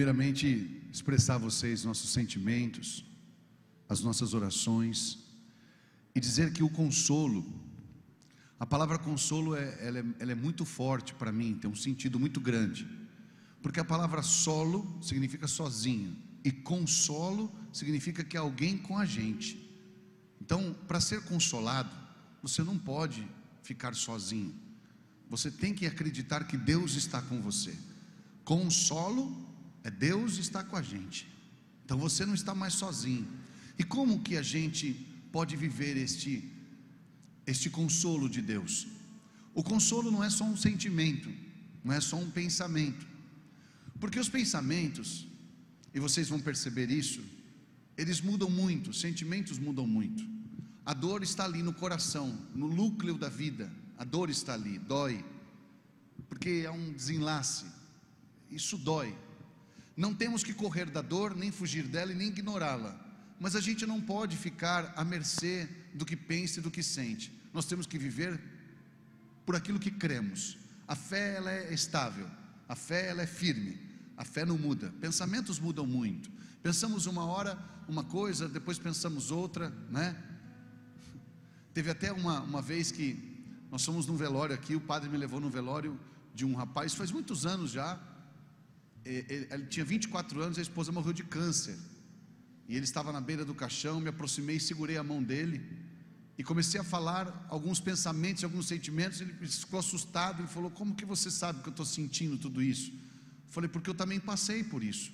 primeiramente expressar a vocês nossos sentimentos, as nossas orações, e dizer que o consolo, a palavra consolo ela é muito forte para mim, tem um sentido muito grande, porque a palavra solo significa sozinho, e consolo significa que é alguém com a gente. Então, para ser consolado, você não pode ficar sozinho, você tem que acreditar que Deus está com você. Consolo é Deus está com a gente, então você não está mais sozinho. E como que a gente pode viver este consolo de Deus? O consolo não é só um sentimento, não é só um pensamento, porque os pensamentos, e vocês vão perceber isso, eles mudam muito, os sentimentos mudam muito. A dor está ali no coração, no núcleo da vida, a dor está ali, dói, porque é um desenlace, isso dói. Não temos que correr da dor, nem fugir dela e nem ignorá-la, mas a gente não pode ficar à mercê do que pensa e do que sente. Nós temos que viver por aquilo que cremos. A fé ela é estável, a fé ela é firme, a fé não muda. Pensamentos mudam muito, pensamos uma hora uma coisa, depois pensamos outra, né? Teve até uma vez que nós fomos num velório aqui, o padre me levou num velório de um rapaz, faz muitos anos já. Ele tinha 24 anos, a esposa morreu de câncer, e ele estava na beira do caixão. Me aproximei, segurei a mão dele e comecei a falar alguns pensamentos, alguns sentimentos. Ele ficou assustado e falou: como que você sabe que eu estou sentindo tudo isso? Eu falei: porque eu também passei por isso,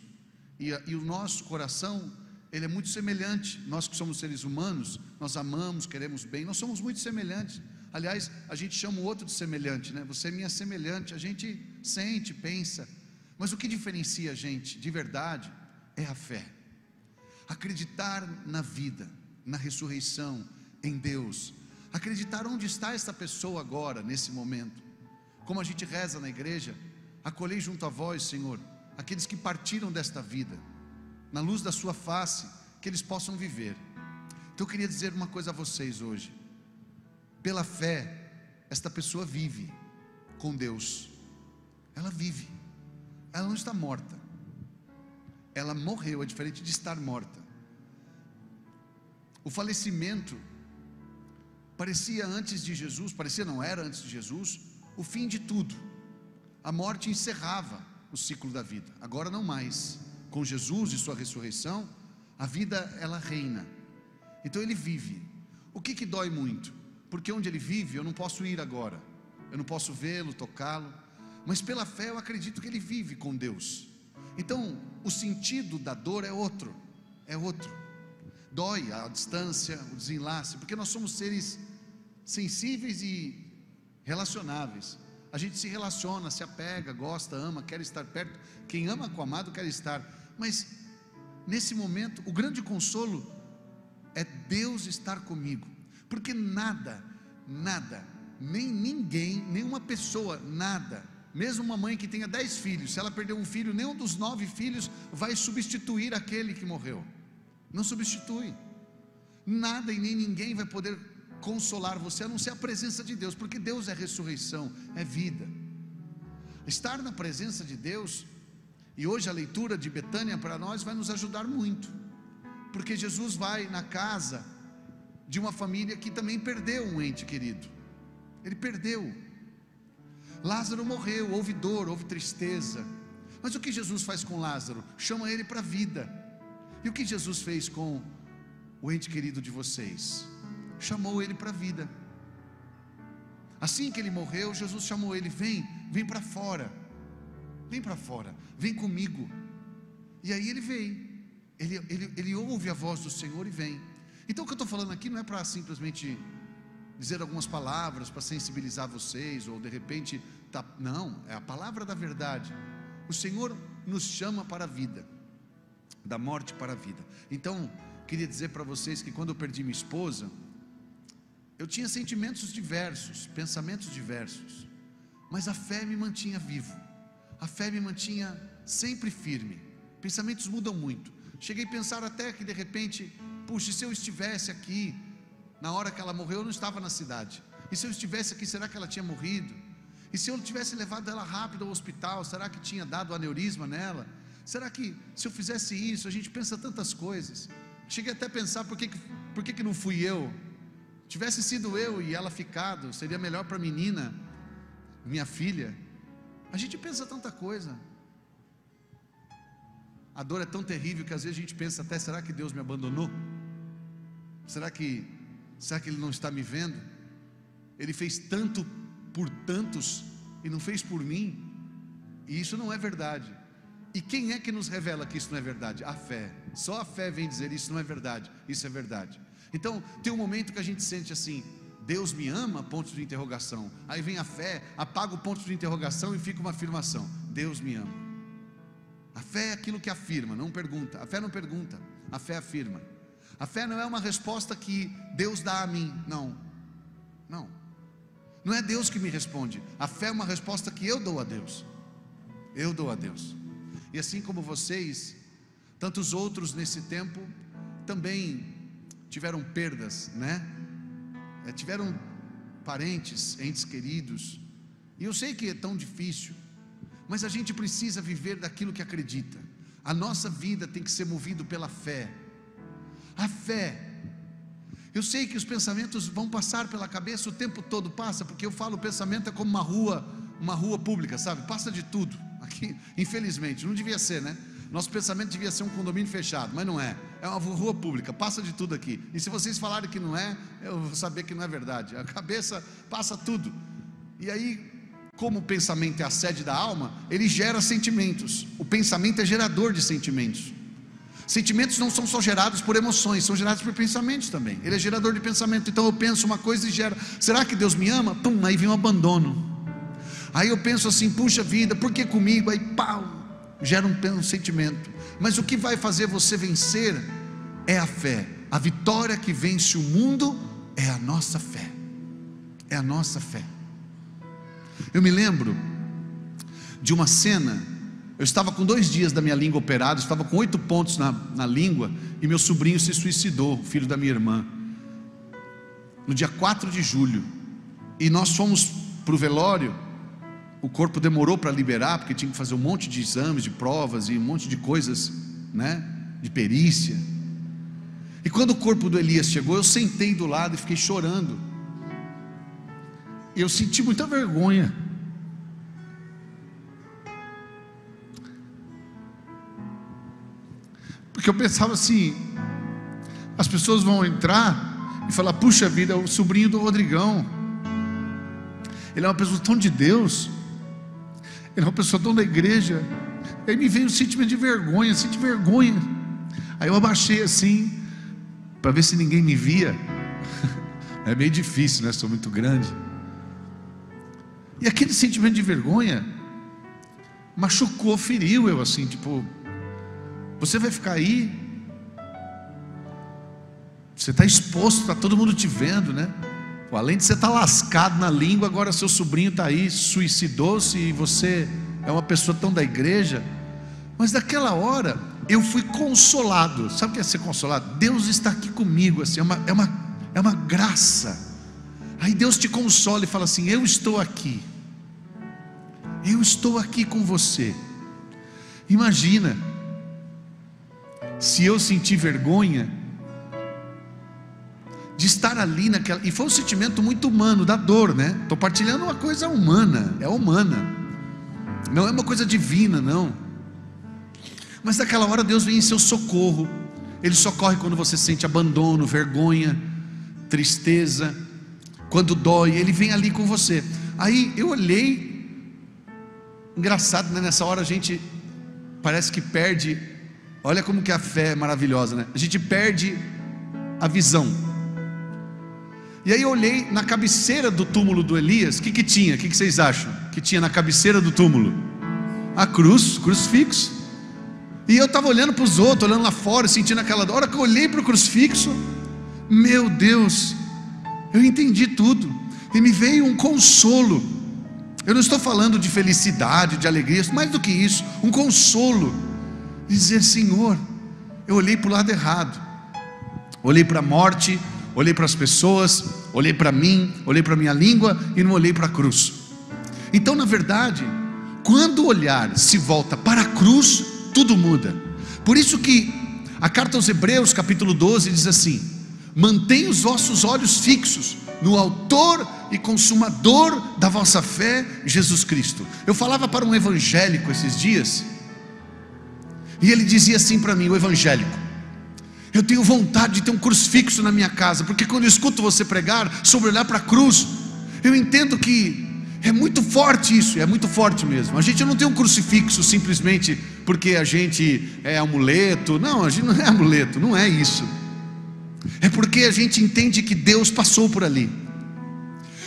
e o nosso coração, ele é muito semelhante. Nós que somos seres humanos, nós amamos, queremos bem, nós somos muito semelhantes. Aliás, a gente chama o outro de semelhante, né? Você é minha semelhante. A gente sente, pensa, mas o que diferencia a gente de verdade é a fé. Acreditar na vida, na ressurreição, em Deus. Acreditar onde está essa pessoa agora, nesse momento. Como a gente reza na igreja: acolhei junto a vós, Senhor, aqueles que partiram desta vida, na luz da sua face, que eles possam viver. Então eu queria dizer uma coisa a vocês hoje: pela fé, esta pessoa vive com Deus. Ela vive, ela não está morta, ela morreu, é diferente de estar morta. O falecimento parecia antes de Jesus, parecia não, era antes de Jesus, o fim de tudo. A morte encerrava o ciclo da vida, agora não mais. Com Jesus e sua ressurreição, a vida ela reina. Então ele vive. O que dói muito? Porque onde ele vive eu não posso ir agora, eu não posso vê-lo, tocá-lo, mas pela fé eu acredito que ele vive com Deus. Então o sentido da dor é outro, dói a distância, o desenlace, porque nós somos seres sensíveis e relacionáveis. A gente se relaciona, se apega, gosta, ama, quer estar perto. Quem ama com o amado quer estar. Mas nesse momento o grande consolo é Deus estar comigo, porque nada, nem ninguém, nenhuma pessoa, nada, mesmo uma mãe que tenha 10 filhos, se ela perder um filho, nenhum dos 9 filhos vai substituir aquele que morreu. Não substitui. Nada e nem ninguém vai poder consolar você, a não ser a presença de Deus, porque Deus é ressurreição, é vida. Estar na presença de Deus, e hoje a leitura de Betânia para nós vai nos ajudar muito, porque Jesus vai na casa de uma família que também perdeu um ente querido. Ele perdeu. Lázaro morreu, houve dor, houve tristeza, mas o que Jesus faz com Lázaro? Chama ele para a vida. E o que Jesus fez com o ente querido de vocês? Chamou ele para a vida. Assim que ele morreu, Jesus chamou ele: vem para fora, vem comigo. E aí ele vem, ele ouve a voz do Senhor e vem. Então o que eu estou falando aqui não é para simplesmente dizer algumas palavras para sensibilizar vocês, ou de repente, não, é a palavra da verdade. O Senhor nos chama para a vida, da morte para a vida. Então queria dizer para vocês que quando eu perdi minha esposa, eu tinha sentimentos diversos, pensamentos diversos, mas a fé me mantinha vivo, a fé me mantinha sempre firme. Pensamentos mudam muito. Cheguei a pensar até que de repente, puxa, se eu estivesse aqui na hora que ela morreu, eu não estava na cidade, e se eu estivesse aqui, será que ela tinha morrido? E se eu tivesse levado ela rápido ao hospital, será que tinha dado aneurisma nela? Será que se eu fizesse isso? A gente pensa tantas coisas. Cheguei até a pensar, por que não fui eu? Tivesse sido eu e ela ficado, seria melhor para a menina, minha filha. A gente pensa tanta coisa. A dor é tão terrível que às vezes a gente pensa até, será que Deus me abandonou? Será que Ele não está me vendo? Ele fez tanto por tantos e não fez por mim? E isso não é verdade. E quem é que nos revela que isso não é verdade? A fé. Só a fé vem dizer isso não é verdade, isso é verdade. Então tem um momento que a gente sente assim, Deus me ama, ponto de interrogação. Aí vem a fé, apaga o ponto de interrogação e fica uma afirmação, Deus me ama. A fé é aquilo que afirma, não pergunta. A fé não pergunta, a fé afirma. A fé não é uma resposta que Deus dá a mim, não. Não é Deus que me responde. A fé é uma resposta que eu dou a Deus. Eu dou a Deus. E assim como vocês, tantos outros nesse tempo também tiveram perdas, né? Tiveram parentes, entes queridos. E eu sei que é tão difícil, mas a gente precisa viver daquilo que acredita. A nossa vida tem que ser movida pela fé. A fé. Eu sei que os pensamentos vão passar pela cabeça o tempo todo, passa, porque eu falo, o pensamento é como uma rua pública, sabe? Passa de tudo. Aqui, infelizmente, não devia ser, né? Nosso pensamento devia ser um condomínio fechado, mas não é. É uma rua pública, passa de tudo aqui. E se vocês falarem que não é, eu vou saber que não é verdade. A cabeça passa tudo. E aí, como o pensamento é a sede da alma, ele gera sentimentos. O pensamento é gerador de sentimentos. Sentimentos não são só gerados por emoções, são gerados por pensamentos também. Ele é gerador de pensamento. Então eu penso uma coisa e gera, será que Deus me ama? Pum, aí vem um abandono. Aí eu penso assim, puxa vida, por que comigo? Aí pau, gera um sentimento. Mas o que vai fazer você vencer é a fé. A vitória que vence o mundo é a nossa fé. É a nossa fé. Eu me lembro de uma cena. Eu estava com 2 dias da minha língua operada, estava com 8 pontos na língua, e meu sobrinho se suicidou, filho da minha irmã, no dia 4 de julho, e nós fomos para o velório. O corpo demorou para liberar, porque tinha que fazer um monte de exames, de provas, e um monte de coisas, né, de perícia. E quando o corpo do Elias chegou, eu sentei do lado e fiquei chorando, e eu senti muita vergonha. Porque eu pensava assim, as pessoas vão entrar e falar, puxa vida, o sobrinho do Rodrigão, ele é uma pessoa tão de Deus, ele é uma pessoa tão da igreja. Aí me veio um sentimento de vergonha, Aí eu abaixei assim, para ver se ninguém me via. É meio difícil, né? Sou muito grande. E aquele sentimento de vergonha machucou, feriu eu assim, tipo, você vai ficar aí, você está exposto, está todo mundo te vendo, né? Pô, além de você estar lascado na língua, agora seu sobrinho está aí, suicidou-se, e você é uma pessoa tão da igreja. Mas naquela hora eu fui consolado. Sabe o que é ser consolado? Deus está aqui comigo, assim, é uma graça. Aí Deus te consola e fala assim, eu estou aqui com você. Imagina se eu sentir vergonha de estar ali naquela, e foi um sentimento muito humano, da dor, né? Estou partilhando uma coisa humana, é humana, não é uma coisa divina, não. Mas naquela hora Deus vem em seu socorro. Ele socorre quando você sente abandono, vergonha, tristeza, quando dói, Ele vem ali com você. Aí eu olhei, engraçado, né? Nessa hora a gente parece que perde. Olha como que a fé é maravilhosa, né? A gente perde a visão. E aí eu olhei na cabeceira do túmulo do Elias, o que tinha? O que vocês acham que tinha na cabeceira do túmulo? A crucifixo. E eu estava olhando para os outros, olhando lá fora, sentindo aquela dor. A hora que eu olhei para o crucifixo, meu Deus, eu entendi tudo, e me veio um consolo. Eu não estou falando de felicidade, de alegria, mais do que isso, um consolo, dizer, Senhor, eu olhei para o lado errado, olhei para a morte, olhei para as pessoas, olhei para mim, olhei para a minha língua, e não olhei para a cruz. Então na verdade, quando o olhar se volta para a cruz, tudo muda. Por isso que a carta aos Hebreus, capítulo 12, diz assim: mantenha os vossos olhos fixos no autor e consumador da vossa fé, Jesus Cristo. Eu falava para um evangélico esses dias, e ele dizia assim para mim, o evangélico: eu tenho vontade de ter um crucifixo na minha casa, porque quando eu escuto você pregar sobre olhar para a cruz, eu entendo que é muito forte isso, é muito forte mesmo. A gente não tem um crucifixo simplesmente porque a gente é amuleto. Não, a gente não é amuleto, não é isso. É porque a gente entende que Deus passou por ali.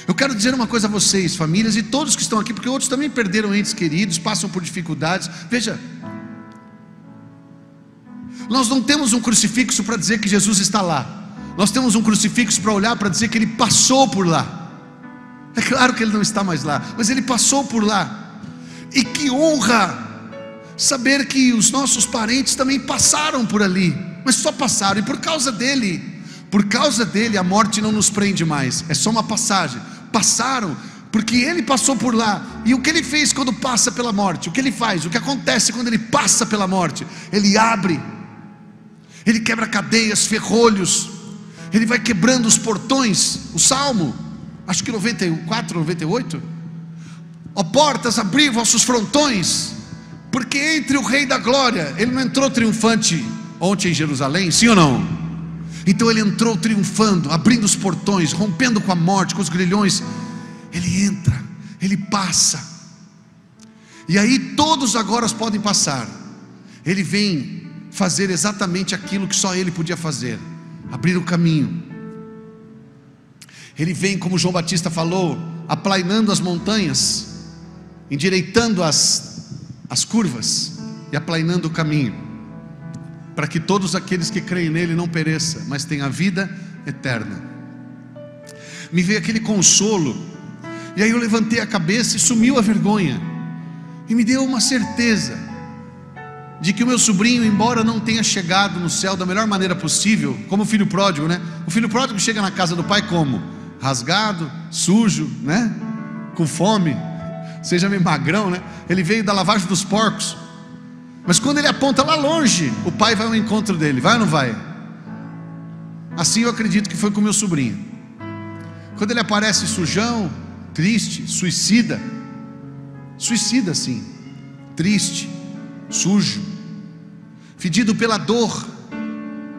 Eu quero dizer uma coisa a vocês, famílias, e todos que estão aqui, porque outros também perderam entes queridos, passam por dificuldades. Veja, nós não temos um crucifixo para dizer que Jesus está lá. Nós temos um crucifixo para olhar, para dizer que Ele passou por lá. É claro que Ele não está mais lá, mas Ele passou por lá. E que honra saber que os nossos parentes também passaram por ali, mas só passaram, e por causa dele a morte não nos prende mais, é só uma passagem. Passaram porque Ele passou por lá. E o que Ele fez quando passa pela morte? O que Ele faz? O que acontece quando Ele passa pela morte? Ele abre, Ele quebra cadeias, ferrolhos, Ele vai quebrando os portões. O Salmo, acho que 94, 98: ó portas, abri vossos frontões, porque entre o Rei da Glória. Ele não entrou triunfante ontem em Jerusalém, sim ou não? Então Ele entrou triunfando, abrindo os portões, rompendo com a morte, com os grilhões. Ele entra, Ele passa, e aí todos agora podem passar. Ele vem fazer exatamente aquilo que só Ele podia fazer: abrir o caminho. Ele vem, como João Batista falou, aplainando as montanhas, endireitando as curvas e aplainando o caminho, para que todos aqueles que creem nele não pereçam, mas tenham a vida eterna. Me veio aquele consolo, e aí eu levantei a cabeça e sumiu a vergonha, e me deu uma certeza de que o meu sobrinho, embora não tenha chegado no céu da melhor maneira possível, como o filho pródigo, né? O filho pródigo chega na casa do pai como? Rasgado, sujo, né? Com fome, seja meio magrão, né? Ele veio da lavagem dos porcos, mas quando ele aponta lá longe, o pai vai ao encontro dele, vai ou não vai? Assim eu acredito que foi com o meu sobrinho. Quando ele aparece sujão, triste, suicida sim, triste, sujo, fedido pela dor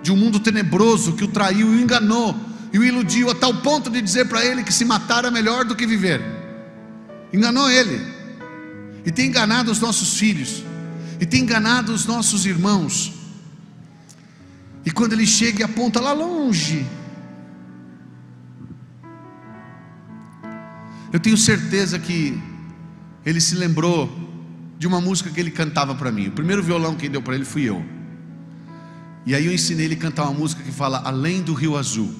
de um mundo tenebroso que o traiu e o enganou e o iludiu a tal ponto de dizer para ele que se matar é melhor do que viver. Enganou ele, e tem enganado os nossos filhos, e tem enganado os nossos irmãos. E quando ele chega e aponta lá longe, eu tenho certeza que ele se lembrou de uma música que ele cantava para mim. O primeiro violão quem deu para ele fui eu. E aí eu ensinei ele a cantar uma música que fala Além do Rio Azul,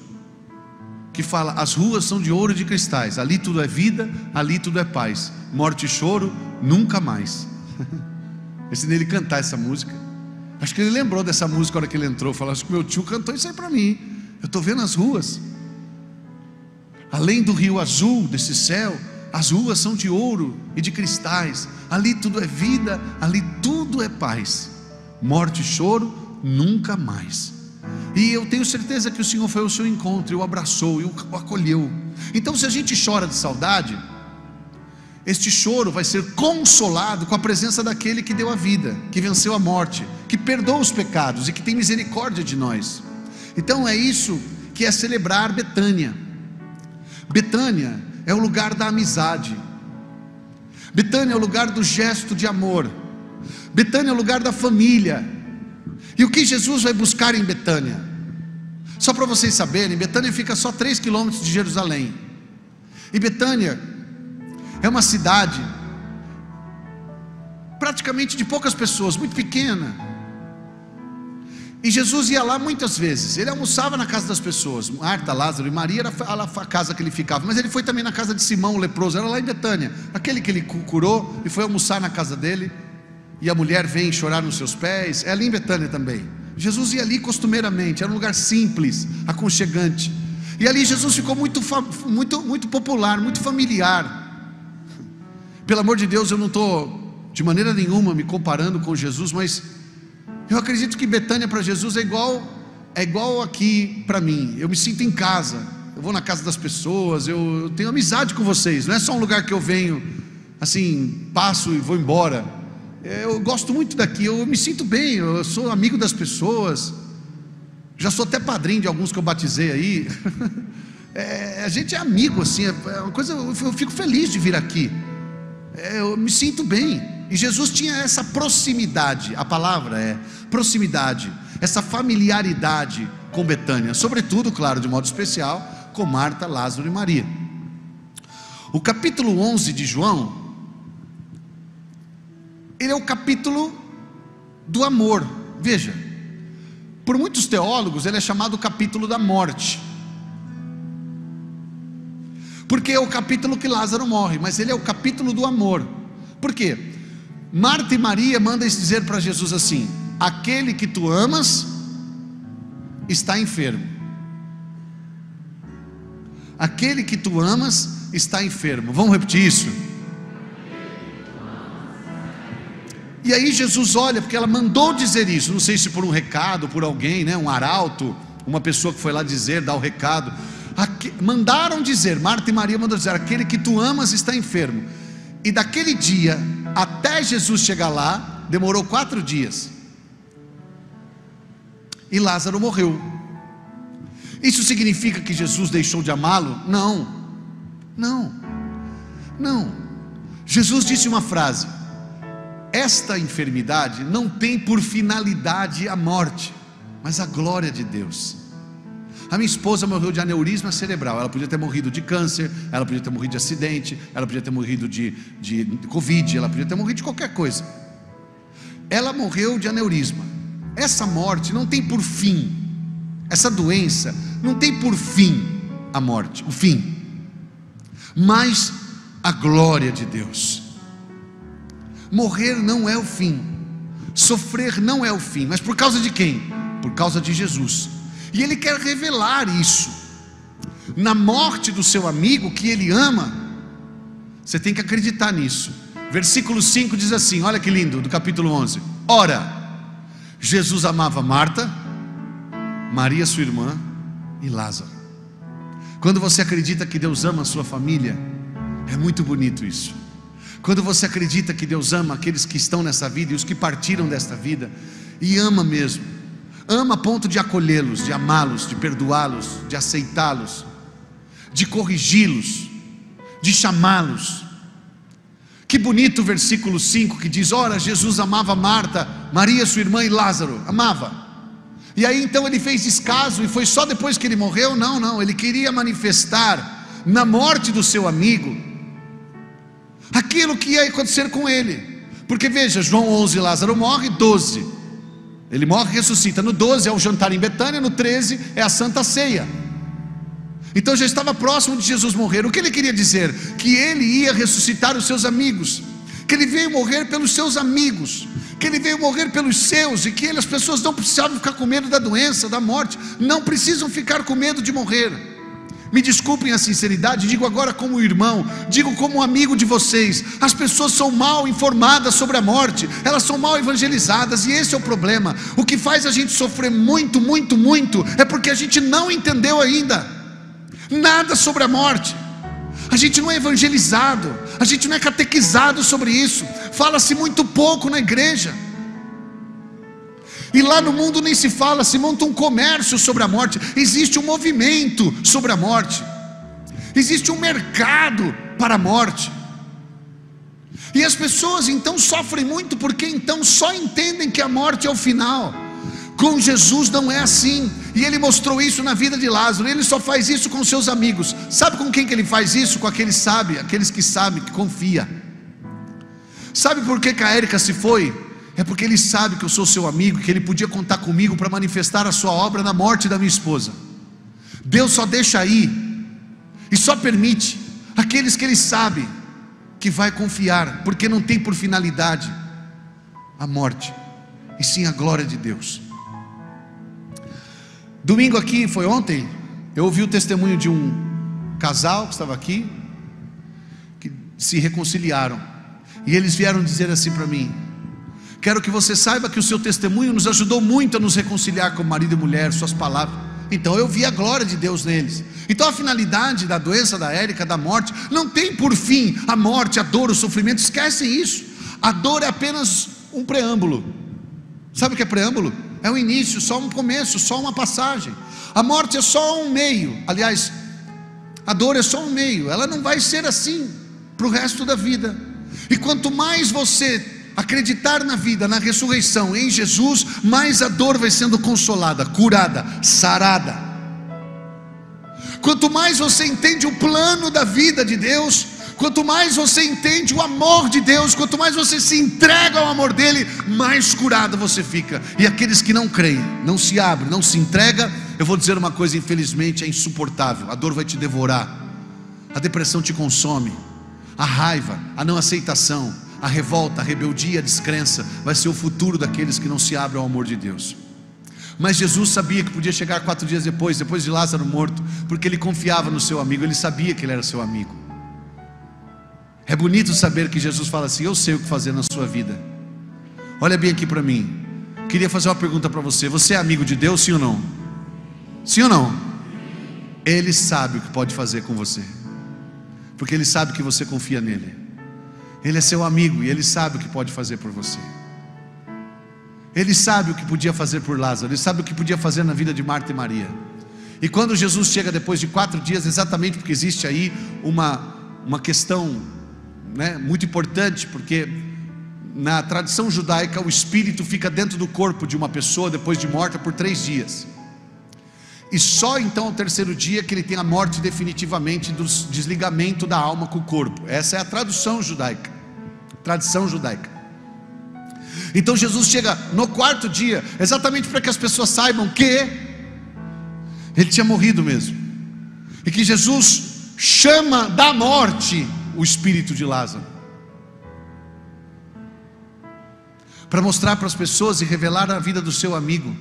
que fala: as ruas são de ouro e de cristais, ali tudo é vida, ali tudo é paz, morte e choro nunca mais. Eu ensinei ele a cantar essa música. Acho que ele lembrou dessa música na hora que ele entrou. Falou: acho que meu tio cantou isso aí para mim. Eu estou vendo as ruas, além do rio azul, desse céu, as ruas são de ouro e de cristais, ali tudo é vida, ali tudo é paz, morte e choro nunca mais. E eu tenho certeza que o Senhor foi ao seu encontro e o abraçou e o acolheu. Então, se a gente chora de saudade, este choro vai ser consolado com a presença daquele que deu a vida, que venceu a morte, que perdoa os pecados e que tem misericórdia de nós. Então é isso que é celebrar Betânia. Betânia é o lugar da amizade, Betânia é o lugar do gesto de amor, Betânia é o lugar da família. E o que Jesus vai buscar em Betânia? Só para vocês saberem, Betânia fica só 3 quilômetros de Jerusalém. E Betânia é uma cidade praticamente de poucas pessoas, muito pequena. E Jesus ia lá muitas vezes. Ele almoçava na casa das pessoas. Marta, Lázaro e Maria era a casa que ele ficava. Mas ele foi também na casa de Simão, o leproso. Era lá em Betânia, aquele que ele curou, e foi almoçar na casa dele. E a mulher vem chorar nos seus pés. É ali em Betânia também. Jesus ia ali costumeiramente. Era um lugar simples, aconchegante. E ali Jesus ficou muito popular, muito familiar. Pelo amor de Deus, eu não estou de maneira nenhuma me comparando com Jesus, mas Eu acredito que Betânia para Jesus é igual aqui para mim. Eu me sinto em casa, eu vou na casa das pessoas, eu tenho amizade com vocês. Não é só um lugar que eu venho assim, passo e vou embora. Eu gosto muito daqui, eu me sinto bem, eu sou amigo das pessoas. Já sou até padrinho de alguns que eu batizei aí. A gente é amigo assim, é uma coisa, eu fico feliz de vir aqui. Eu me sinto bem. E Jesus tinha essa proximidade, a palavra é proximidade, essa familiaridade com Betânia, sobretudo, claro, de modo especial, com Marta, Lázaro e Maria. O capítulo 11 de João, ele é o capítulo do amor. Veja, por muitos teólogos ele é chamado o capítulo da morte, porque é o capítulo que Lázaro morre, mas ele é o capítulo do amor. Por quê? Marta e Maria mandam dizer para Jesus assim: aquele que tu amas está enfermo. Aquele que tu amas está enfermo. Vamos repetir isso? E aí Jesus olha, porque ela mandou dizer isso, não sei se por um recado, por alguém, né, um arauto, uma pessoa que foi lá dizer, dar o recado. Mandaram dizer, Marta e Maria mandaram dizer: aquele que tu amas está enfermo. E daquele dia até Jesus chegar lá, demorou 4 dias. E Lázaro morreu. Isso significa que Jesus deixou de amá-lo? Não, não, não. Jesus disse uma frase: esta enfermidade não tem por finalidade a morte, mas a glória de Deus. A minha esposa morreu de aneurisma cerebral. Ela podia ter morrido de câncer, ela podia ter morrido de acidente, ela podia ter morrido de Covid, ela podia ter morrido de qualquer coisa. Ela morreu de aneurisma. Essa morte não tem por fim, essa doença não tem por fim a morte, o fim, mas a glória de Deus. Morrer não é o fim, sofrer não é o fim, mas por causa de quem? Por causa de Jesus. E Ele quer revelar isso na morte do seu amigo que Ele ama. Você tem que acreditar nisso. Versículo 5 diz assim, olha que lindo, do capítulo 11: ora, Jesus amava Marta, Maria sua irmã e Lázaro. Quando você acredita que Deus ama a sua família, é muito bonito isso. Quando você acredita que Deus ama aqueles que estão nessa vida e os que partiram desta vida, e ama mesmo, ama a ponto de acolhê-los, de amá-los, de perdoá-los, de aceitá-los, de corrigi-los, de chamá-los. Que bonito o versículo 5 que diz: ora, Jesus amava Marta, Maria sua irmã e Lázaro, amava. E aí então Ele fez descaso, e foi só depois que Ele morreu? Não, Ele queria manifestar na morte do seu amigo aquilo que ia acontecer com ele. Porque veja, João 11, Lázaro morre, 12 ele morre e ressuscita, no 12 é o jantar em Betânia, no 13 é a Santa Ceia. Então já estava próximo de Jesus morrer. O que Ele queria dizer? Que Ele ia ressuscitar os seus amigos, que Ele veio morrer pelos seus amigos, que Ele veio morrer pelos seus, e que as pessoas não precisavam ficar com medo da doença, da morte, não precisam ficar com medo de morrer. Me desculpem a sinceridade, digo agora como irmão, digo como amigo de vocês. As pessoas são mal informadas sobre a morte, elas são mal evangelizadas, e esse é o problema. O que faz a gente sofrer muito, muito, muito, é porque a gente não entendeu ainda nada sobre a morte. A gente não é evangelizado, a gente não é catequizado sobre isso. Fala-se muito pouco na igreja. E lá no mundo nem se fala, se monta um comércio sobre a morte. Existe um movimento sobre a morte, existe um mercado para a morte. E as pessoas então sofrem muito, porque então só entendem que a morte é o final. Com Jesus não é assim, e Ele mostrou isso na vida de Lázaro. Ele só faz isso com seus amigos. Sabe com quem que Ele faz isso? Com aqueles que sabem, que confia. Sabe por que a Érica se foi? É porque Ele sabe que eu sou seu amigo, que Ele podia contar comigo para manifestar a sua obra na morte da minha esposa. Deus só deixa aí e só permite aqueles que Ele sabe que vai confiar, porque não tem por finalidade a morte, e sim a glória de Deus. Domingo aqui, foi ontem, eu ouvi o testemunho de um casal que estava aqui, que se reconciliaram, e eles vieram dizer assim para mim, Quero que você saiba que o seu testemunho nos ajudou muito a nos reconciliar como marido e mulher, suas palavras. Então eu vi a glória de Deus neles. Então a finalidade da doença da Érica, da morte, não tem por fim a morte, a dor, o sofrimento. Esquecem isso. A dor é apenas um preâmbulo. Sabe o que é preâmbulo? É um início, só um começo, só uma passagem. A morte é só um meio. Aliás, a dor é só um meio. Ela não vai ser assim para o resto da vida. E quanto mais você acreditar na vida, na ressurreição, em Jesus, mais a dor vai sendo consolada, curada, sarada. Quanto mais você entende o plano da vida de Deus, quanto mais você entende o amor de Deus, quanto mais você se entrega ao amor dele, mais curado você fica. E aqueles que não creem, não se abrem, não se entregam, eu vou dizer uma coisa, infelizmente é insuportável. A dor vai te devorar, a depressão te consome, a raiva, a não aceitação, a revolta, a rebeldia, a descrença vai ser o futuro daqueles que não se abrem ao amor de Deus. Mas Jesus sabia que podia chegar 4 dias depois de Lázaro morto, porque ele confiava no seu amigo, ele sabia que ele era seu amigo. É bonito saber que Jesus fala assim: eu sei o que fazer na sua vida. Olha bem aqui para mim. Queria fazer uma pergunta para você: você é amigo de Deus, sim ou não? Sim ou não? Ele sabe o que pode fazer com você, porque ele sabe que você confia nele. Ele é seu amigo e ele sabe o que pode fazer por você. Ele sabe o que podia fazer por Lázaro, ele sabe o que podia fazer na vida de Marta e Maria. E quando Jesus chega depois de 4 dias, exatamente porque existe aí uma questão, né, muito importante, porque na tradição judaica o espírito fica dentro do corpo de uma pessoa depois de morta por 3 dias. E só então ao 3º dia que ele tem a morte definitivamente, do desligamento da alma com o corpo. Essa é a tradução judaica, tradição judaica. Então Jesus chega no 4º dia, exatamente para que as pessoas saibam que ele tinha morrido mesmo, e que Jesus chama da morte o espírito de Lázaro, para mostrar para as pessoas e revelar a vida do seu amigo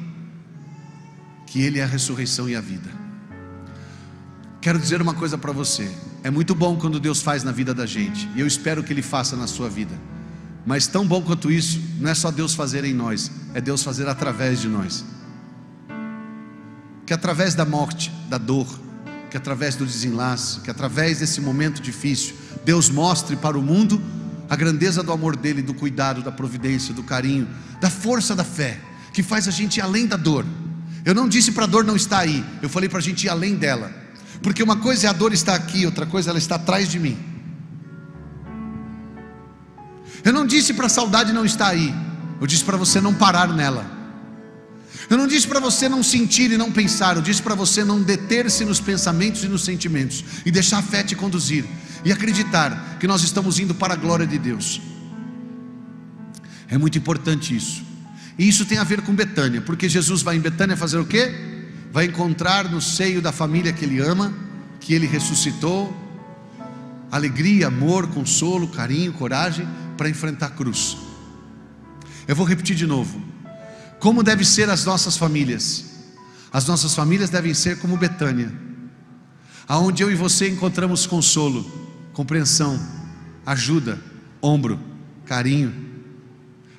que ele é a ressurreição e a vida. Quero dizer uma coisa para você: é muito bom quando Deus faz na vida da gente, e eu espero que Ele faça na sua vida. Mas tão bom quanto isso, não é só Deus fazer em nós, é Deus fazer através de nós. Que através da morte, da dor, que através do desenlace, que através desse momento difícil, Deus mostre para o mundo a grandeza do amor dEle, do cuidado, da providência, do carinho, da força da fé, que faz a gente ir além da dor. Eu não disse para a dor não estar aí, eu falei para a gente ir além dela. Porque uma coisa é a dor estar aqui, outra coisa ela está atrás de mim. Eu não disse para a saudade não estar aí, eu disse para você não parar nela. Eu não disse para você não sentir e não pensar, eu disse para você não deter-se nos pensamentos e nos sentimentos, e deixar a fé te conduzir, e acreditar que nós estamos indo para a glória de Deus. É muito importante isso. E isso tem a ver com Betânia, porque Jesus vai em Betânia fazer o quê? Vai encontrar no seio da família que Ele ama, que Ele ressuscitou, alegria, amor, consolo, carinho, coragem, para enfrentar a cruz. Eu vou repetir de novo. Como devem ser as nossas famílias? As nossas famílias devem ser como Betânia, aonde eu e você encontramos consolo, compreensão, ajuda, ombro, carinho.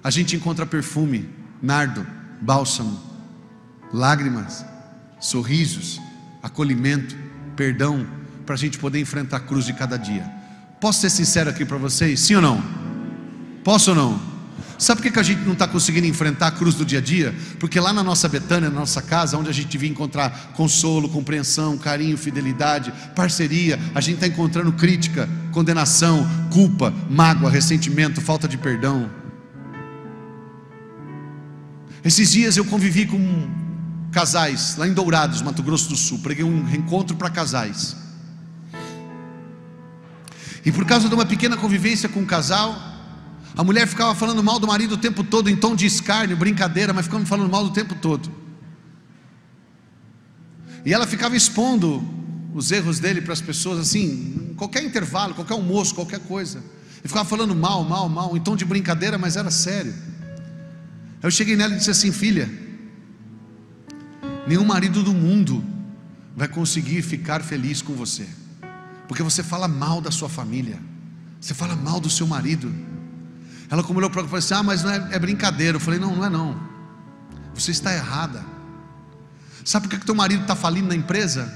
A gente encontra perfume, nardo, bálsamo, lágrimas, sorrisos, acolhimento, perdão, para a gente poder enfrentar a cruz de cada dia. Posso ser sincero aqui para vocês? Sim ou não? Posso ou não? Sabe por que a gente não está conseguindo enfrentar a cruz do dia a dia? Porque lá na nossa Betânia, na nossa casa, onde a gente devia encontrar consolo, compreensão, carinho, fidelidade, parceria, a gente está encontrando crítica, condenação, culpa, mágoa, ressentimento, falta de perdão. Esses dias eu convivi com casais lá em Dourados, Mato Grosso do Sul. Preguei um reencontro para casais. E por causa de uma pequena convivência com um casal, a mulher ficava falando mal do marido o tempo todo, em tom de escárnio, brincadeira, mas ficava falando mal do tempo todo. E ela ficava expondo os erros dele para as pessoas, assim, em qualquer intervalo, qualquer almoço, qualquer coisa. E ficava falando mal, em tom de brincadeira, mas era sério. Eu cheguei nela e disse assim: filha, nenhum marido do mundo vai conseguir ficar feliz com você, porque você fala mal da sua família, você fala mal do seu marido. Ela como olhou para mim e falou assim: mas não é brincadeira. Eu falei: não é não, você está errada. Sabe por que teu marido está falindo na empresa?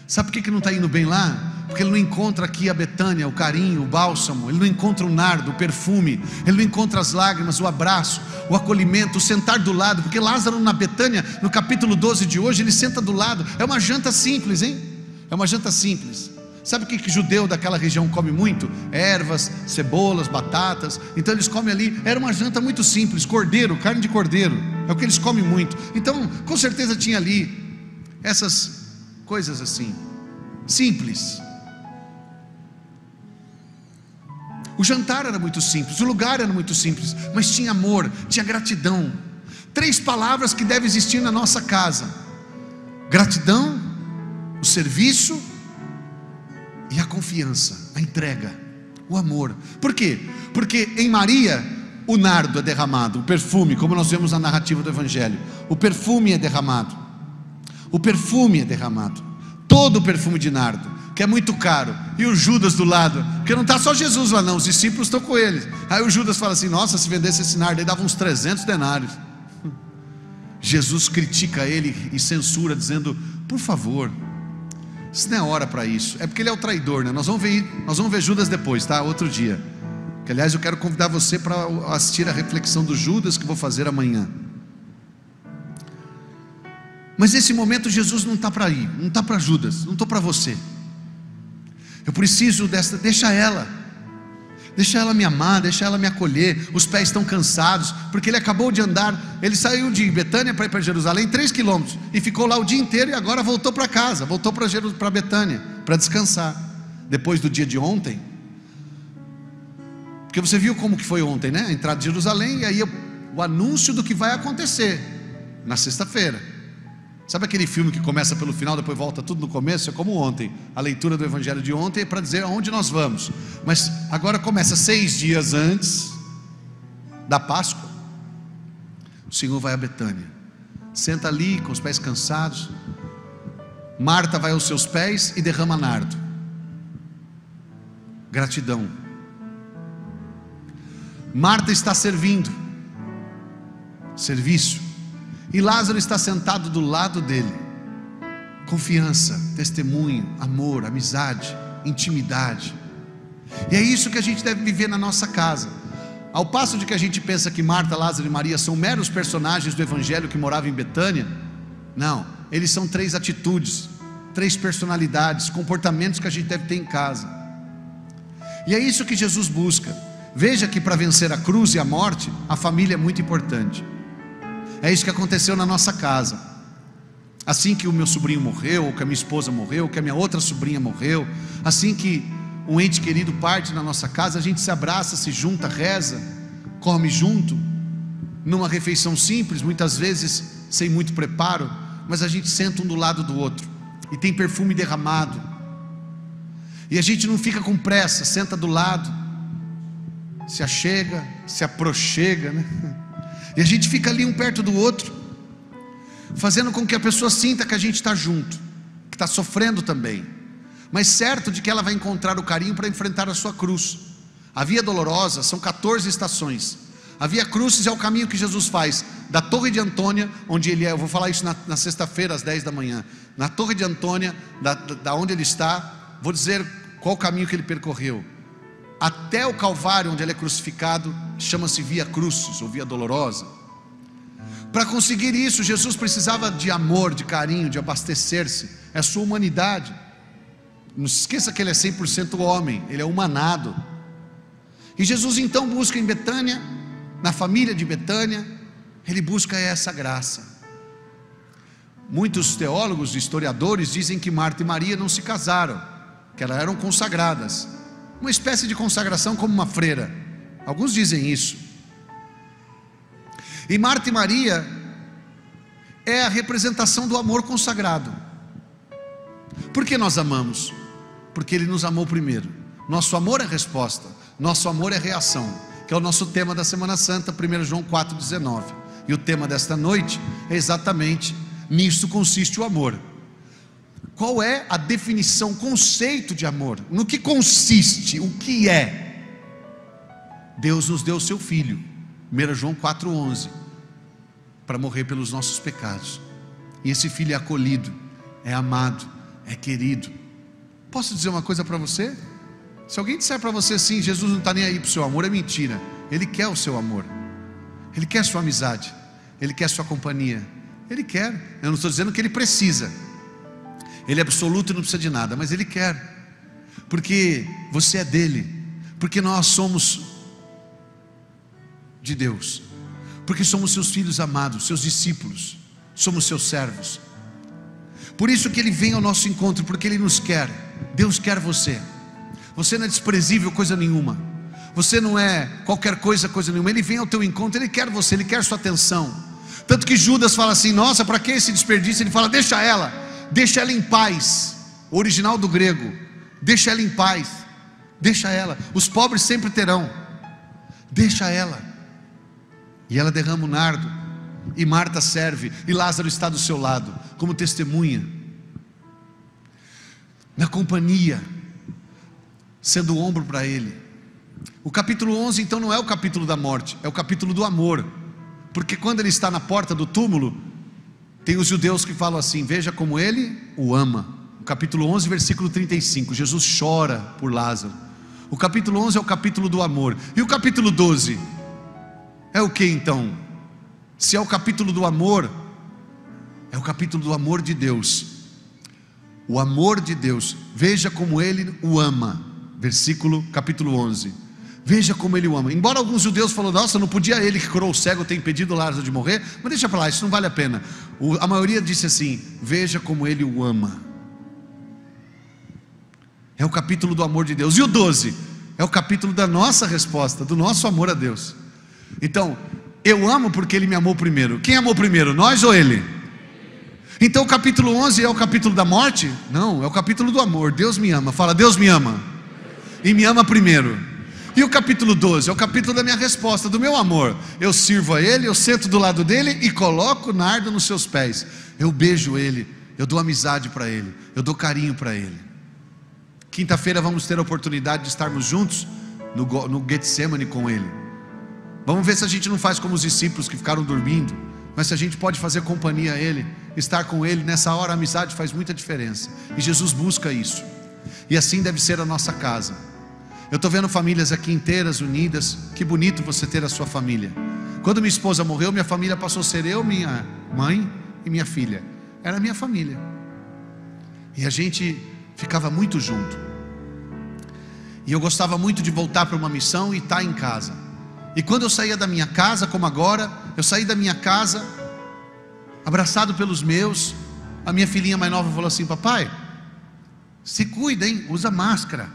Sabe por que não está indo bem lá? Porque ele não encontra aqui a Betânia, o carinho, o bálsamo. Ele não encontra o nardo, o perfume. Ele não encontra as lágrimas, o abraço, o acolhimento, o sentar do lado. Porque Lázaro na Betânia, no capítulo 12 de hoje, ele senta do lado. É uma janta simples, hein? É uma janta simples. Sabe o que judeu daquela região come muito? Ervas, cebolas, batatas. Então eles comem ali. Era uma janta muito simples, cordeiro, carne de cordeiro. É o que eles comem muito. Então com certeza tinha ali essas coisas assim, simples. O jantar era muito simples, o lugar era muito simples, mas tinha amor, tinha gratidão. 3 palavras que devem existir na nossa casa: gratidão, o serviço e a confiança, a entrega, o amor. Por quê? Porque em Maria o nardo é derramado, o perfume, como nós vemos na narrativa do Evangelho, o perfume é derramado. O perfume é derramado, todo o perfume de nardo, que é muito caro. E o Judas do lado, porque não está só Jesus lá não, os discípulos estão com eles. Aí o Judas fala assim: nossa, se vendesse esse nardo aí dava uns 300 denários. Jesus critica ele e censura, dizendo: por favor, isso não é hora para isso. É porque ele é o traidor, né? Nós vamos ver Judas depois, tá? Outro dia. Que aliás eu quero convidar você para assistir a reflexão do Judas que vou fazer amanhã. Mas nesse momento Jesus não está para ir, não está para Judas, não estou para você. Eu preciso deixa ela me amar, deixa ela me acolher. Os pés estão cansados, porque ele acabou de andar. Ele saiu de Betânia para ir para Jerusalém, 3 quilômetros, e ficou lá o dia inteiro, e agora voltou para casa, voltou para Betânia, para descansar, depois do dia de ontem. Porque você viu como que foi ontem, né? A entrada de Jerusalém, e aí o anúncio do que vai acontecer na sexta-feira. Sabe aquele filme que começa pelo final, depois volta tudo no começo? É como ontem, a leitura do Evangelho de ontem é para dizer aonde nós vamos. Mas agora começa 6 dias antes da Páscoa. O Senhor vai a Betânia, senta ali com os pés cansados. Marta vai aos seus pés e derrama nardo. Gratidão. Marta está servindo, serviço. E Lázaro está sentado do lado dele. Confiança, testemunho, amor, amizade, intimidade. E é isso que a gente deve viver na nossa casa. Ao passo de que a gente pensa que Marta, Lázaro e Maria são meros personagens do Evangelho que moravam em Betânia, não, eles são 3 atitudes, 3 personalidades, comportamentos que a gente deve ter em casa. E é isso que Jesus busca. Veja que para vencer a cruz e a morte, a família é muito importante. É isso que aconteceu na nossa casa. Assim que o meu sobrinho morreu, ou que a minha esposa morreu, ou que a minha outra sobrinha morreu, assim que um ente querido parte na nossa casa, a gente se abraça, se junta, reza, come junto, numa refeição simples, muitas vezes sem muito preparo, mas a gente senta um do lado do outro, e tem perfume derramado, e a gente não fica com pressa, senta do lado, se achega, se aproxega, né? E a gente fica ali um perto do outro, fazendo com que a pessoa sinta que a gente está junto, que está sofrendo também, mas certo de que ela vai encontrar o carinho para enfrentar a sua cruz. A Via Dolorosa são 14 estações. A Via Crucis é o caminho que Jesus faz da Torre de Antônia, onde ele é. Eu vou falar isso na sexta-feira às 10 da manhã. Na Torre de Antônia, da onde ele está, vou dizer qual o caminho que ele percorreu, até o Calvário, onde ele é crucificado, chama-se Via Crucis, ou Via Dolorosa. Para conseguir isso, Jesus precisava de amor, de carinho, de abastecer-se. É a sua humanidade. Não se esqueça que ele é 100% homem, ele é humanado. E Jesus então busca em Betânia, na família de Betânia, ele busca essa graça. Muitos teólogos e historiadores dizem que Marta e Maria não se casaram, que elas eram consagradas, uma espécie de consagração como uma freira. Alguns dizem isso. E Marta e Maria é a representação do amor consagrado. Por que nós amamos? Porque Ele nos amou primeiro. Nosso amor é resposta, nosso amor é reação, que é o nosso tema da Semana Santa, 1 João 4,19. E o tema desta noite é exatamente: nisto consiste o amor. Qual é a definição, conceito de amor? No que consiste? O que é? Deus nos deu o seu Filho, 1 João 4,11, para morrer pelos nossos pecados. E esse Filho é acolhido, é amado, é querido. Posso dizer uma coisa para você? Se alguém disser para você assim, Jesus não está nem aí para o seu amor, é mentira. Ele quer o seu amor, Ele quer a sua amizade, Ele quer a sua companhia, Ele quer. Eu não estou dizendo que Ele precisa, Ele é absoluto e não precisa de nada, mas Ele quer, porque você é dele, porque nós somos de Deus, porque somos seus filhos amados, seus discípulos, somos seus servos. Por isso que Ele vem ao nosso encontro, porque Ele nos quer. Deus quer você. Você não é desprezível coisa nenhuma, você não é qualquer coisa, coisa nenhuma. Ele vem ao teu encontro, Ele quer você, Ele quer sua atenção. Tanto que Judas fala assim: nossa, para que esse desperdício? Ele fala: deixa ela em paz. O original do grego, deixa ela em paz, deixa ela, os pobres sempre terão, deixa ela. E ela derrama o nardo, e Marta serve, e Lázaro está do seu lado, como testemunha, na companhia, sendo o ombro para ele. O capítulo 11 então não é o capítulo da morte, é o capítulo do amor, porque quando ele está na porta do túmulo, tem os judeus que falam assim: veja como ele o ama. O capítulo 11 versículo 35, Jesus chora por Lázaro. O capítulo 11 é o capítulo do amor. E o capítulo 12 é o que então? Se é o capítulo do amor, é o capítulo do amor de Deus. O amor de Deus, veja como ele o ama. Capítulo 11, veja como ele o ama. Embora alguns judeus falem: nossa, não podia ele que curou o cego ter impedido Lázaro de morrer, mas deixa para lá, isso não vale a pena. A maioria disse assim: veja como ele o ama. É o capítulo do amor de Deus. E o 12 é o capítulo da nossa resposta, do nosso amor a Deus. Então, eu amo porque Ele me amou primeiro. Quem amou primeiro, nós ou Ele? Então o capítulo 11 é o capítulo da morte? Não, é o capítulo do amor. Deus me ama. Fala: Deus me ama, e me ama primeiro. E o capítulo 12 é o capítulo da minha resposta, do meu amor. Eu sirvo a Ele, eu sento do lado dele e coloco o nardo nos seus pés. Eu beijo Ele, eu dou amizade para Ele, eu dou carinho para Ele. Quinta-feira vamos ter a oportunidade de estarmos juntos no Getsemane com Ele. Vamos ver se a gente não faz como os discípulos que ficaram dormindo, mas se a gente pode fazer companhia a Ele, estar com Ele. Nessa hora a amizade faz muita diferença, e Jesus busca isso. E assim deve ser a nossa casa. Eu estou vendo famílias aqui inteiras, unidas. Que bonito você ter a sua família. Quando minha esposa morreu, minha família passou a ser eu, minha mãe e minha filha. Era a minha família, e a gente ficava muito junto. E eu gostava muito de voltar para uma missão e estar em casa. E quando eu saía da minha casa, como agora, eu saí da minha casa abraçado pelos meus. A minha filhinha mais nova falou assim: papai, se cuida, hein? Usa máscara.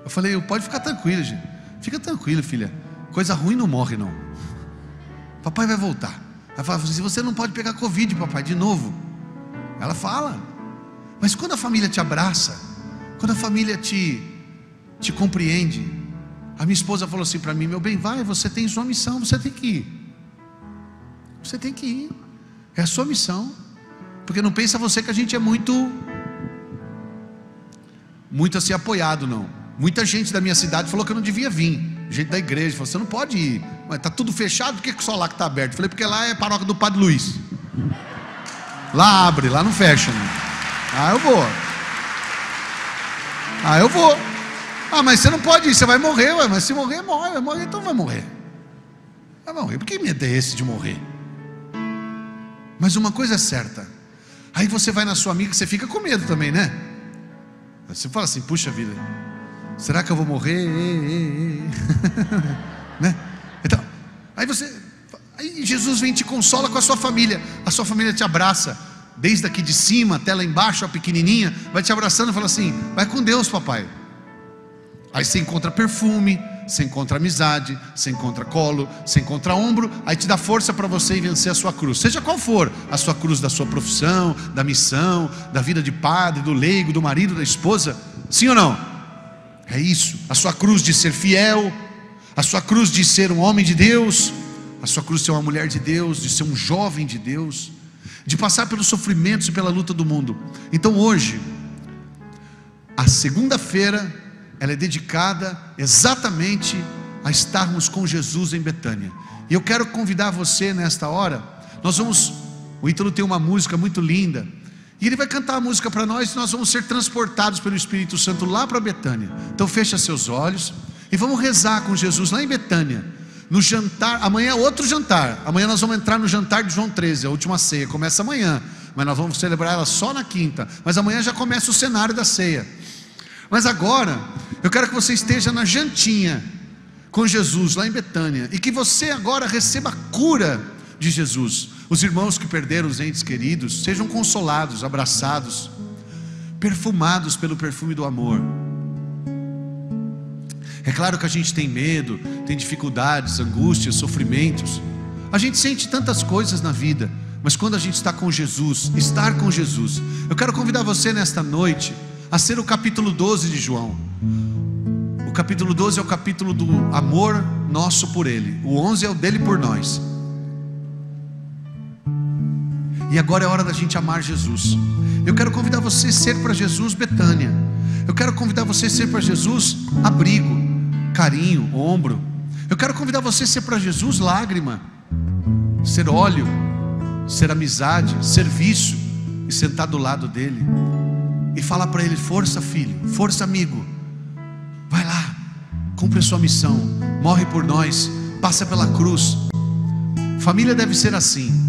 Eu falei: pode ficar tranquilo, gente. Fica tranquilo, filha. Coisa ruim não morre, não. Papai vai voltar. Ela fala assim: você não pode pegar Covid, papai, de novo. Ela fala. Mas quando a família te abraça, quando a família te compreende. A minha esposa falou assim para mim: meu bem, vai, você tem sua missão, você tem que ir. Você tem que ir. É a sua missão. Porque não pensa você que a gente é muito assim apoiado, não. Muita gente da minha cidade falou que eu não devia vir. Gente da igreja falou: você não pode ir. Mas está tudo fechado, por que só lá que está aberto? Eu falei: porque lá é a paróquia do Padre Luiz. Lá abre, lá não fecha, né? Eu vou. Mas você não pode ir, você vai morrer. Ué, mas se morrer, morre. Vai morrer, então vai morrer. Vai morrer. Por que medo é esse de morrer? Mas uma coisa é certa. Aí você vai na sua amiga, você fica com medo também, né? Você fala assim: puxa vida, será que eu vou morrer? Né? Então, aí Jesus vem e te consola com a sua família. A sua família te abraça, desde aqui de cima até lá embaixo, a pequenininha, vai te abraçando e fala assim: vai com Deus, papai. Aí você encontra perfume, você encontra amizade, você encontra colo, você encontra ombro. Aí te dá força para você ir vencer a sua cruz, seja qual for a sua cruz, da sua profissão, da missão, da vida de padre, do leigo, do marido, da esposa. Sim ou não? É isso. A sua cruz de ser fiel, a sua cruz de ser um homem de Deus, a sua cruz de ser uma mulher de Deus, de ser um jovem de Deus, de passar pelos sofrimentos e pela luta do mundo. Então hoje, a segunda-feira ela é dedicada exatamente a estarmos com Jesus em Betânia. E eu quero convidar você nesta hora. O Ítalo tem uma música muito linda, e ele vai cantar a música para nós, e nós vamos ser transportados pelo Espírito Santo lá para Betânia. Então fecha seus olhos e vamos rezar com Jesus lá em Betânia, no jantar. Amanhã é outro jantar, amanhã nós vamos entrar no jantar de João 13, a última ceia, começa amanhã, mas nós vamos celebrar ela só na quinta, mas amanhã já começa o cenário da ceia. Mas agora, eu quero que você esteja na jantinha com Jesus lá em Betânia, e que você agora receba a cura de Jesus. Os irmãos que perderam os entes queridos sejam consolados, abraçados, perfumados pelo perfume do amor. É claro que a gente tem medo, tem dificuldades, angústias, sofrimentos. A gente sente tantas coisas na vida, mas quando a gente está com Jesus, estar com Jesus, eu quero convidar você nesta noite a ser o capítulo 12 de João. O capítulo 12 é o capítulo do amor nosso por Ele, o 11 é o dele por nós. E agora é hora da gente amar Jesus. Eu quero convidar você a ser para Jesus Betânia. Eu quero convidar você a ser para Jesus abrigo, carinho, ombro. Eu quero convidar você a ser para Jesus lágrima, ser óleo, ser amizade, serviço, e sentar do lado dele e falar para ele: força filho, força amigo, vai lá, cumpre a sua missão, morre por nós, passa pela cruz. Família deve ser assim.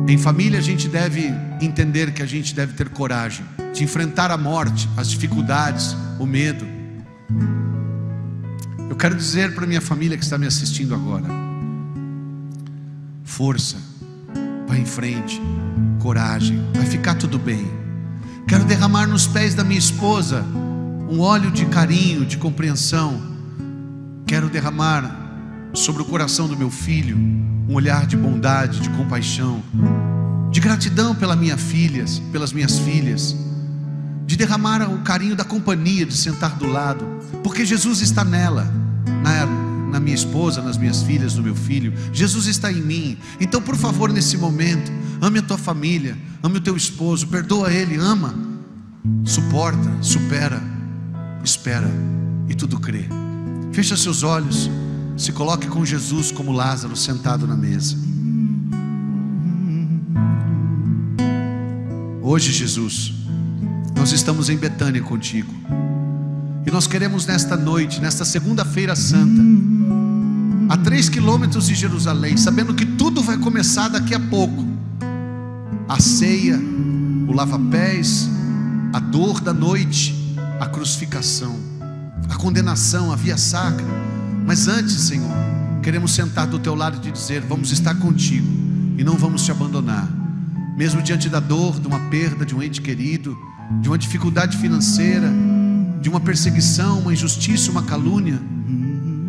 Em família a gente deve entender que a gente deve ter coragem de enfrentar a morte, as dificuldades, o medo. Eu quero dizer para minha família que está me assistindo agora: força, vai em frente, coragem, vai ficar tudo bem. Quero derramar nos pés da minha esposa um óleo de carinho, de compreensão. Quero derramar sobre o coração do meu filho um olhar de bondade, de compaixão, de gratidão pelas minhas filhas, de derramar o carinho da companhia, de sentar do lado, porque Jesus está nela, na minha esposa, nas minhas filhas, no meu filho. Jesus está em mim. Então, por favor, nesse momento, ame a tua família, ame o teu esposo, perdoa ele, ama, suporta, supera, espera e tudo crê. Fecha seus olhos, se coloque com Jesus como Lázaro sentado na mesa. Hoje, Jesus, nós estamos em Betânia contigo, e nós queremos nesta noite, nesta segunda-feira santa, a 3 quilômetros de Jerusalém, sabendo que tudo vai começar daqui a pouco, a ceia, o lava-pés, a dor da noite, a crucificação, a condenação, a via sacra. Mas antes, Senhor, queremos sentar do teu lado e te dizer: vamos estar contigo e não vamos te abandonar. Mesmo diante da dor, de uma perda de um ente querido, de uma dificuldade financeira, de uma perseguição, uma injustiça, uma calúnia,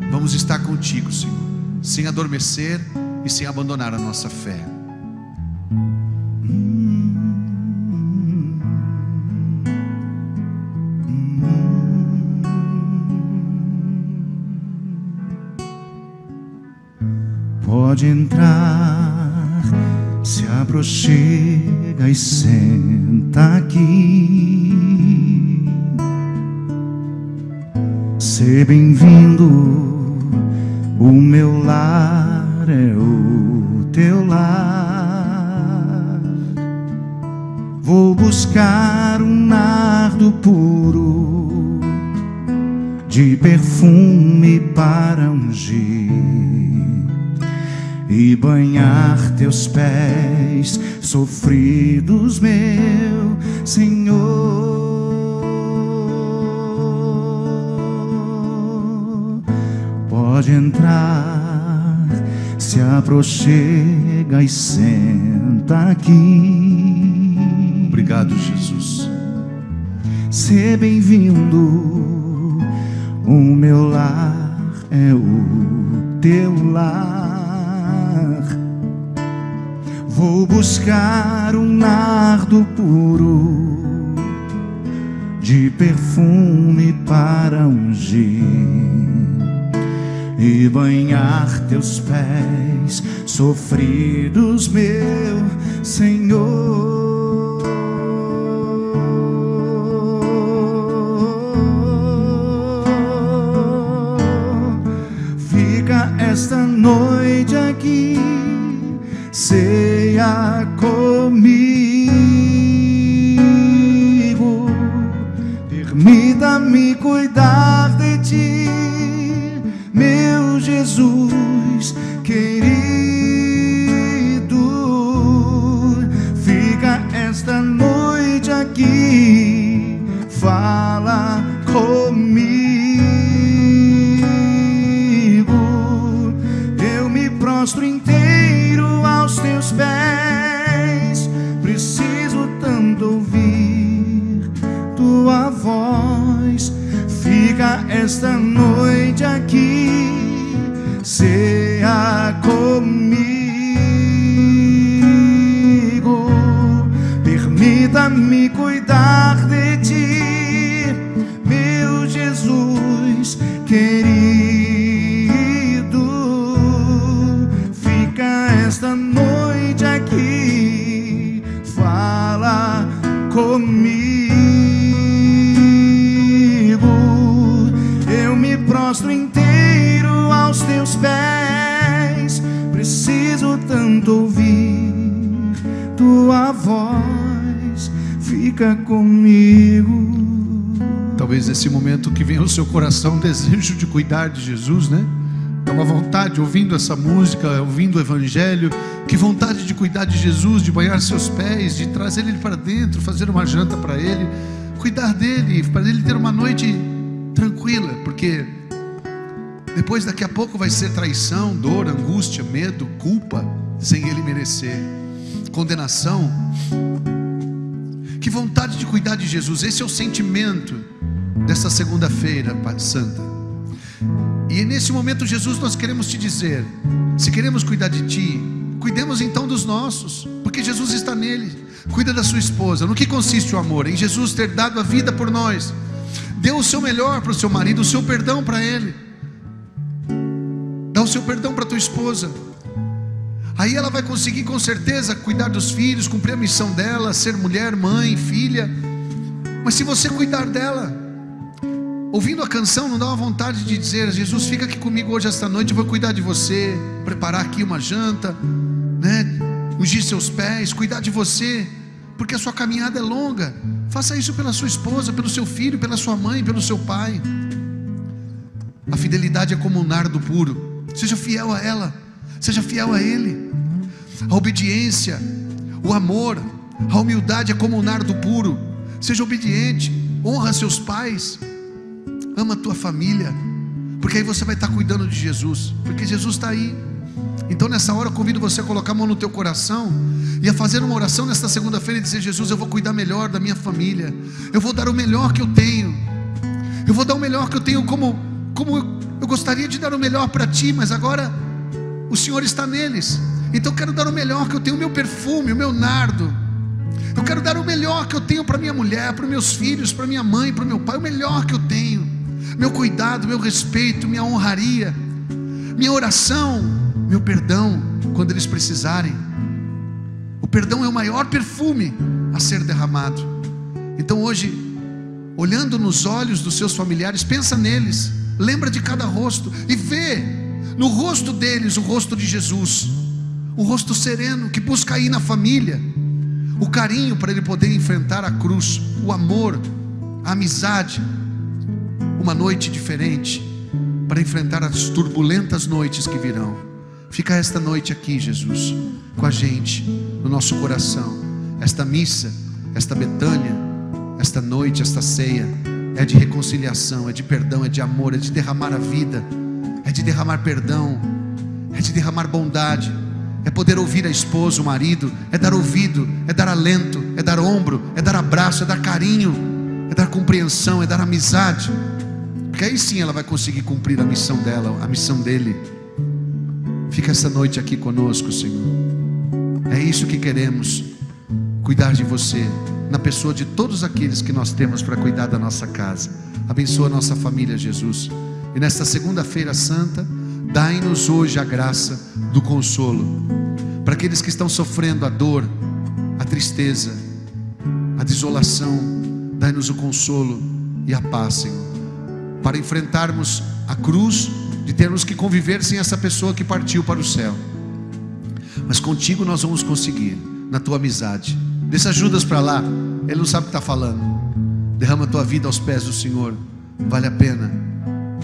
vamos estar contigo, Senhor, sem adormecer e sem abandonar a nossa fé. Pode entrar, se aproxima e senta aqui. Seja bem-vindo, o meu lar é o teu lar. Vou buscar um nardo puro de perfume para ungir e banhar teus pés sofridos, meu Senhor. Pode entrar, se aproxima e senta aqui. Obrigado, Jesus. Seja bem-vindo, o meu lar é o teu lar. Vou buscar um nardo puro de perfume para ungir e banhar teus pés sofridos, meu Senhor. aqui, ceia comigo. Permita-me cuidar de ti, meu Jesus querido. Fica esta noite aqui, fala comigo. Eu me prostro inteiro aos teus pés, preciso tanto ouvir tua voz. Fica esta noite aqui, ceia comigo. Permita-me cuidar de ti, meu Jesus querido. Fica esta noite aqui, fala comigo. Eu me prostro inteiro aos teus pés, preciso tanto ouvir tua voz. Fica comigo. Talvez nesse momento que venha ao seu coração um desejo de cuidar de Jesus, né? É uma vontade, ouvindo essa música, ouvindo o Evangelho, que vontade de cuidar de Jesus, de banhar seus pés, de trazer Ele para dentro, fazer uma janta para Ele, cuidar dEle, para Ele ter uma noite tranquila, porque depois, daqui a pouco, vai ser traição, dor, angústia, medo, culpa, sem Ele merecer, condenação. Que vontade de cuidar de Jesus. Esse é o sentimento dessa segunda-feira santa. E nesse momento, Jesus, nós queremos te dizer: se queremos cuidar de ti, cuidemos então dos nossos, porque Jesus está nele. Cuida da sua esposa. No que consiste o amor? Em Jesus ter dado a vida por nós. Dê o seu melhor para o seu marido, o seu perdão para ele. Dá o seu perdão para a tua esposa. Aí ela vai conseguir com certeza cuidar dos filhos, cumprir a missão dela, ser mulher, mãe, filha. Mas se você cuidar dela, ouvindo a canção, não dá uma vontade de dizer: Jesus, fica aqui comigo hoje, esta noite, eu vou cuidar de você, preparar aqui uma janta, né? Ungir seus pés, cuidar de você, porque a sua caminhada é longa. Faça isso pela sua esposa, pelo seu filho, pela sua mãe, pelo seu pai. A fidelidade é como um nardo puro. Seja fiel a ela, seja fiel a ele. A obediência, o amor, a humildade é como um nardo puro. Seja obediente, honra seus pais, ama a tua família, porque aí você vai estar cuidando de Jesus, porque Jesus está aí. Então nessa hora eu convido você a colocar a mão no teu coração e a fazer uma oração nesta segunda-feira e dizer: Jesus, eu vou cuidar melhor da minha família, eu vou dar o melhor que eu tenho, eu vou dar o melhor que eu tenho, como eu gostaria de dar o melhor para ti, mas agora o Senhor está neles. Então eu quero dar o melhor que eu tenho, o meu perfume, o meu nardo. Eu quero dar o melhor que eu tenho para minha mulher, para meus filhos, para minha mãe, para o meu pai. O melhor que eu tenho, meu cuidado, meu respeito, minha honraria, minha oração, meu perdão, quando eles precisarem. O perdão é o maior perfume a ser derramado. Então hoje, olhando nos olhos dos seus familiares, pensa neles, lembra de cada rosto e vê no rosto deles o rosto de Jesus, um rosto sereno que busca aí na família o carinho para ele poder enfrentar a cruz, o amor, a amizade, uma noite diferente para enfrentar as turbulentas noites que virão. Fica esta noite aqui, Jesus, com a gente, no nosso coração. Esta missa, esta Betânia, esta noite, esta ceia é de reconciliação, é de perdão, é de amor, é de derramar a vida, é de derramar perdão, é de derramar bondade, é poder ouvir a esposa, o marido, é dar ouvido, é dar alento, é dar ombro, é dar abraço, é dar carinho, é dar compreensão, é dar amizade, porque aí sim ela vai conseguir cumprir a missão dela, a missão dele. Fica essa noite aqui conosco, Senhor. É isso que queremos, cuidar de você, na pessoa de todos aqueles que nós temos para cuidar da nossa casa. Abençoa a nossa família, Jesus. E nesta segunda-feira santa, dai-nos hoje a graça do consolo. Para aqueles que estão sofrendo a dor, a tristeza, a desolação, dai-nos o consolo e a paz, Senhor, para enfrentarmos a cruz de termos que conviver sem essa pessoa que partiu para o céu. mas contigo nós vamos conseguir, na tua amizade. Deixa Judas para lá, ele não sabe o que está falando. Derrama a tua vida aos pés do Senhor, vale a pena.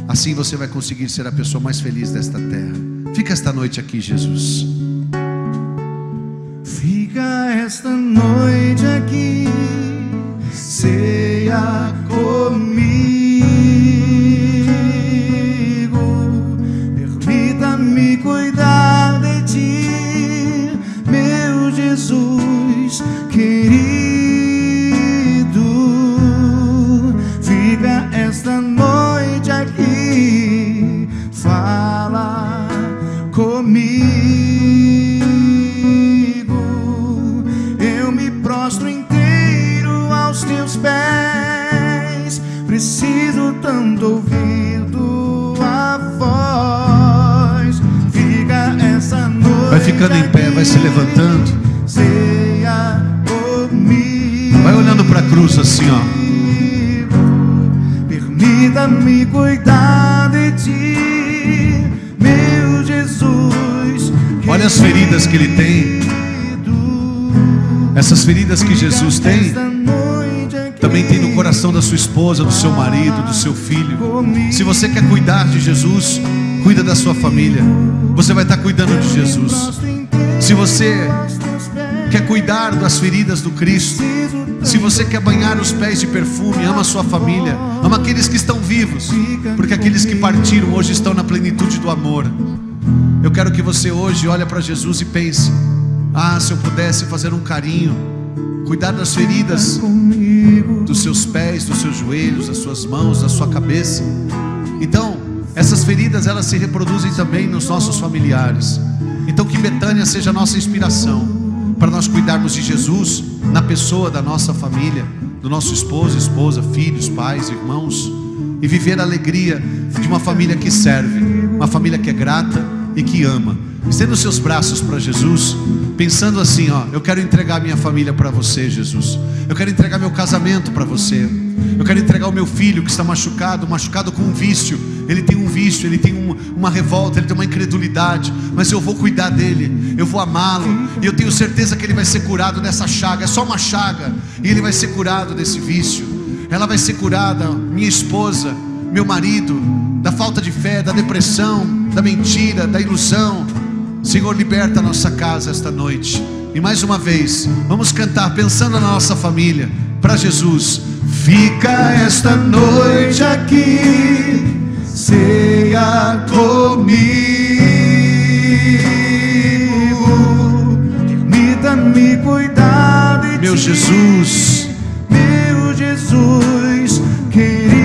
Assim você vai conseguir ser a pessoa mais feliz desta terra. Fica esta noite aqui, Jesus. Fica esta noite aqui, ceia comigo. Permita-me cuidar de ti, meu Jesus querido. Fica esta noite aqui, fala comigo. Eu me prostro inteiro aos teus pés, preciso tanto ouvir tua voz. Fica essa noite, vai ficando em pé, vai se levantando, ceia comigo. vai olhando para a cruz assim, ó. Permita-me cuidar de ti, meu Jesus. Olha as feridas que ele tem. Essas feridas que Jesus tem, também tem no coração da sua esposa, do seu marido, do seu filho. Se você quer cuidar de Jesus, cuida da sua família. Você vai estar cuidando de Jesus. Se você quer cuidar das feridas do Cristo, se você quer banhar os pés de perfume, ama a sua família, ama aqueles que estão vivos, porque aqueles que partiram hoje estão na plenitude do amor. Eu quero que você hoje olhe para Jesus e pense: ah, se eu pudesse fazer um carinho, cuidar das feridas dos seus pés, dos seus joelhos, das suas mãos, da sua cabeça. Então, essas feridas, elas se reproduzem também nos nossos familiares. Então que Betânia seja a nossa inspiração para nós cuidarmos de Jesus na pessoa da nossa família, do nosso esposo, esposa, filhos, pais, irmãos, e viver a alegria de uma família que serve, uma família que é grata e que ama. Estenda os seus braços para Jesus, pensando assim, ó: eu quero entregar minha família para você, Jesus. Eu quero entregar meu casamento para você. Eu quero entregar o meu filho que está machucado com um vício. Ele tem um vício, ele tem uma revolta, ele tem uma incredulidade, mas eu vou cuidar dele, eu vou amá-lo, e eu tenho certeza que ele vai ser curado dessa chaga. É só uma chaga, e ele vai ser curado desse vício. Ela vai ser curada, minha esposa, meu marido, da falta de fé, da depressão, da mentira, da ilusão. Senhor, liberta a nossa casa esta noite. E mais uma vez, vamos cantar pensando na nossa família, para Jesus. Fica esta noite aqui, ceia comigo. Permita-me cuidar de ti, meu Jesus, meu Jesus querido.